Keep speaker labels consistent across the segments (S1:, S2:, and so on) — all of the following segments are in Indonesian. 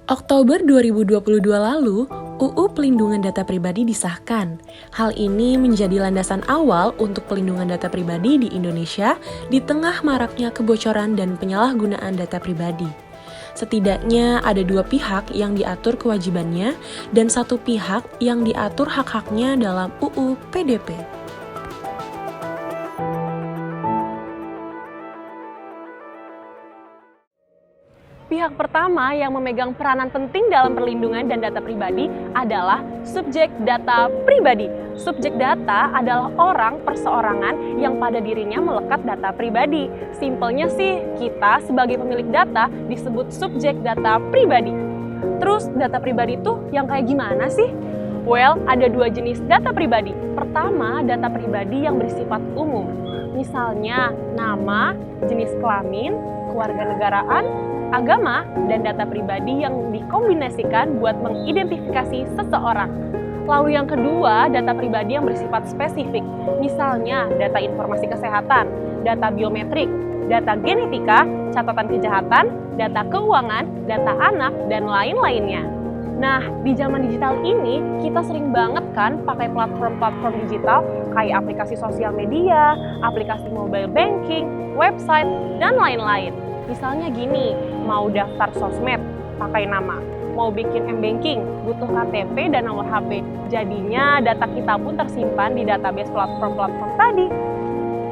S1: Oktober 2022 lalu, UU Pelindungan Data Pribadi disahkan. Hal ini menjadi landasan awal untuk pelindungan data pribadi di Indonesia di tengah maraknya kebocoran dan penyalahgunaan data pribadi. Setidaknya ada dua pihak yang diatur kewajibannya dan satu pihak yang diatur hak-haknya dalam UU PDP.
S2: Pihak pertama yang memegang peranan penting dalam perlindungan dan data pribadi adalah subjek data pribadi. Subjek data adalah orang perseorangan yang pada dirinya melekat data pribadi. Simpelnya sih, kita sebagai pemilik data disebut subjek data pribadi. Terus data pribadi itu yang kayak gimana sih? Well, ada dua jenis data pribadi. Pertama, data pribadi yang bersifat umum. Misalnya, nama, jenis kelamin, kewarganegaraan, agama, dan data pribadi yang dikombinasikan buat mengidentifikasi seseorang. Lalu yang kedua, data pribadi yang bersifat spesifik. Misalnya, data informasi kesehatan, data biometrik, data genetika, catatan kejahatan, data keuangan, data anak, dan lain-lainnya. Nah, di zaman digital ini, kita sering banget kan pakai platform-platform digital kayak aplikasi sosial media, aplikasi mobile banking, website, dan lain-lain. Misalnya gini, mau daftar sosmed, pakai nama. Mau bikin m-banking, butuh KTP dan nomor HP. Jadinya data kita pun tersimpan di database platform-platform tadi.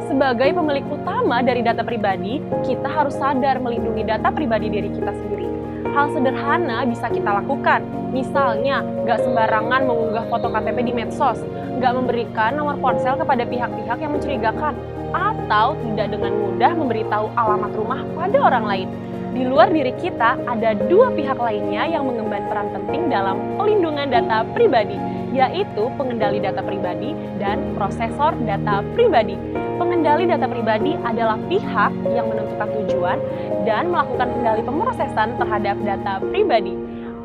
S2: Sebagai pemilik utama dari data pribadi, kita harus sadar melindungi data pribadi diri kita sendiri. Hal sederhana bisa kita lakukan. Misalnya, nggak sembarangan mengunggah foto KTP di medsos, nggak memberikan nomor ponsel kepada pihak-pihak yang mencurigakan, atau tidak dengan mudah memberitahu alamat rumah pada orang lain. Di luar diri kita, ada dua pihak lainnya yang mengemban peran penting dalam pelindungan data pribadi, yaitu pengendali data pribadi dan prosesor data pribadi. Pengendali data pribadi adalah pihak yang menentukan tujuan dan melakukan kendali pemrosesan terhadap data pribadi.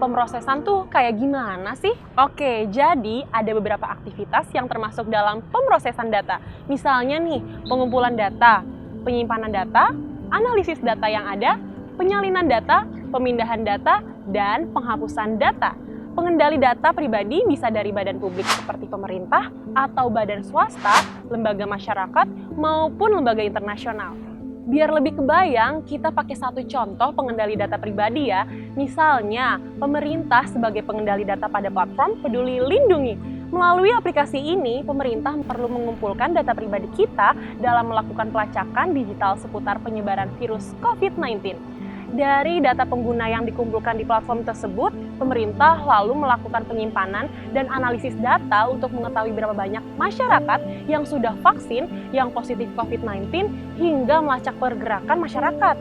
S2: Pemrosesan tuh kayak gimana sih? Oke, jadi ada beberapa aktivitas yang termasuk dalam pemrosesan data. Misalnya nih, pengumpulan data, penyimpanan data, analisis data yang ada, penyalinan data, pemindahan data, dan penghapusan data. Pengendali data pribadi bisa dari badan publik seperti pemerintah atau badan swasta, lembaga masyarakat, maupun lembaga internasional. Biar lebih kebayang, kita pakai satu contoh pengendali data pribadi ya. Misalnya, pemerintah sebagai pengendali data pada platform Peduli Lindungi. Melalui aplikasi ini, pemerintah perlu mengumpulkan data pribadi kita dalam melakukan pelacakan digital seputar penyebaran virus COVID-19. Dari data pengguna yang dikumpulkan di platform tersebut, pemerintah lalu melakukan penyimpanan dan analisis data untuk mengetahui berapa banyak masyarakat yang sudah vaksin, yang positif COVID-19, hingga melacak pergerakan masyarakat.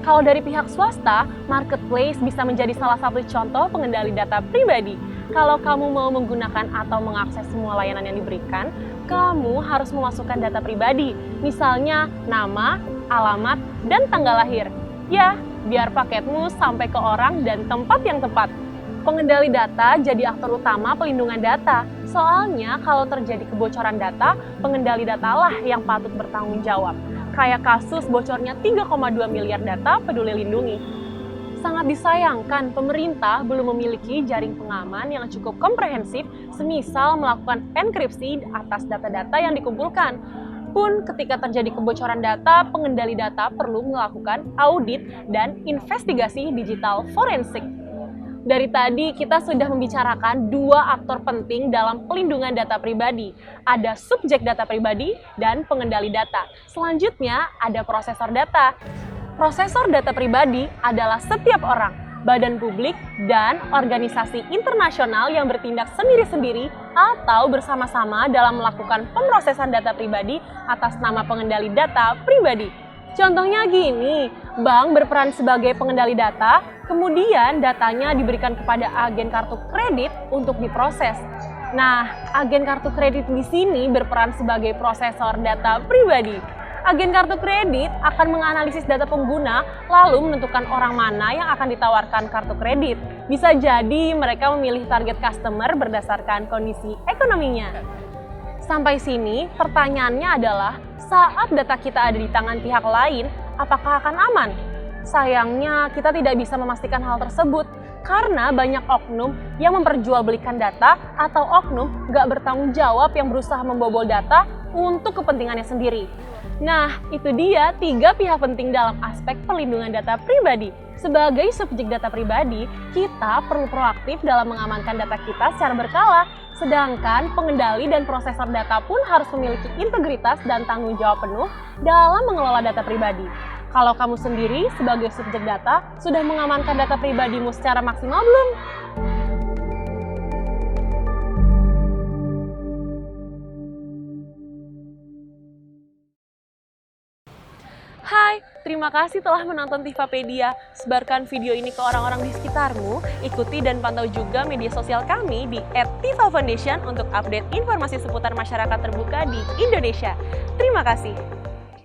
S2: Kalau dari pihak swasta, marketplace bisa menjadi salah satu contoh pengendali data pribadi. Kalau kamu mau menggunakan atau mengakses semua layanan yang diberikan, kamu harus memasukkan data pribadi, misalnya nama, alamat, dan tanggal lahir. Ya, biar paketmu sampai ke orang dan tempat yang tepat. Pengendali data jadi aktor utama pelindungan data. Soalnya kalau terjadi kebocoran data, pengendali data lah yang patut bertanggung jawab. Kayak kasus bocornya 3,2 miliar data Peduli Lindungi. Sangat disayangkan pemerintah belum memiliki jaring pengaman yang cukup komprehensif, semisal melakukan enkripsi atas data-data yang dikumpulkan. Pun ketika terjadi kebocoran data, pengendali data perlu melakukan audit dan investigasi digital forensik. Dari tadi kita sudah membicarakan dua aktor penting dalam pelindungan data pribadi. Ada subjek data pribadi dan pengendali data. Selanjutnya ada prosesor data. Prosesor data pribadi adalah setiap orang, badan publik, dan organisasi internasional yang bertindak sendiri-sendiri atau bersama-sama dalam melakukan pemrosesan data pribadi atas nama pengendali data pribadi. Contohnya gini, bank berperan sebagai pengendali data, kemudian datanya diberikan kepada agen kartu kredit untuk diproses. Nah, agen kartu kredit di sini berperan sebagai prosesor data pribadi. Agen kartu kredit akan menganalisis data pengguna, lalu menentukan orang mana yang akan ditawarkan kartu kredit. Bisa jadi mereka memilih target customer berdasarkan kondisi ekonominya. Sampai sini, pertanyaannya adalah, saat data kita ada di tangan pihak lain, apakah akan aman? Sayangnya, kita tidak bisa memastikan hal tersebut. Karena banyak oknum yang memperjualbelikan data atau oknum nggak bertanggung jawab yang berusaha membobol data untuk kepentingannya sendiri. Nah, itu dia 3 pihak penting dalam aspek perlindungan data pribadi. Sebagai subjek data pribadi, kita perlu proaktif dalam mengamankan data kita secara berkala. Sedangkan pengendali dan prosesor data pun harus memiliki integritas dan tanggung jawab penuh dalam mengelola data pribadi. Kalau kamu sendiri sebagai subjek data sudah mengamankan data pribadimu secara maksimal belum? Hai, terima kasih telah menonton Tifapedia. Sebarkan video ini ke orang-orang di sekitarmu. Ikuti dan pantau juga media sosial kami di @tifafoundation untuk update informasi seputar masyarakat terbuka di Indonesia. Terima kasih.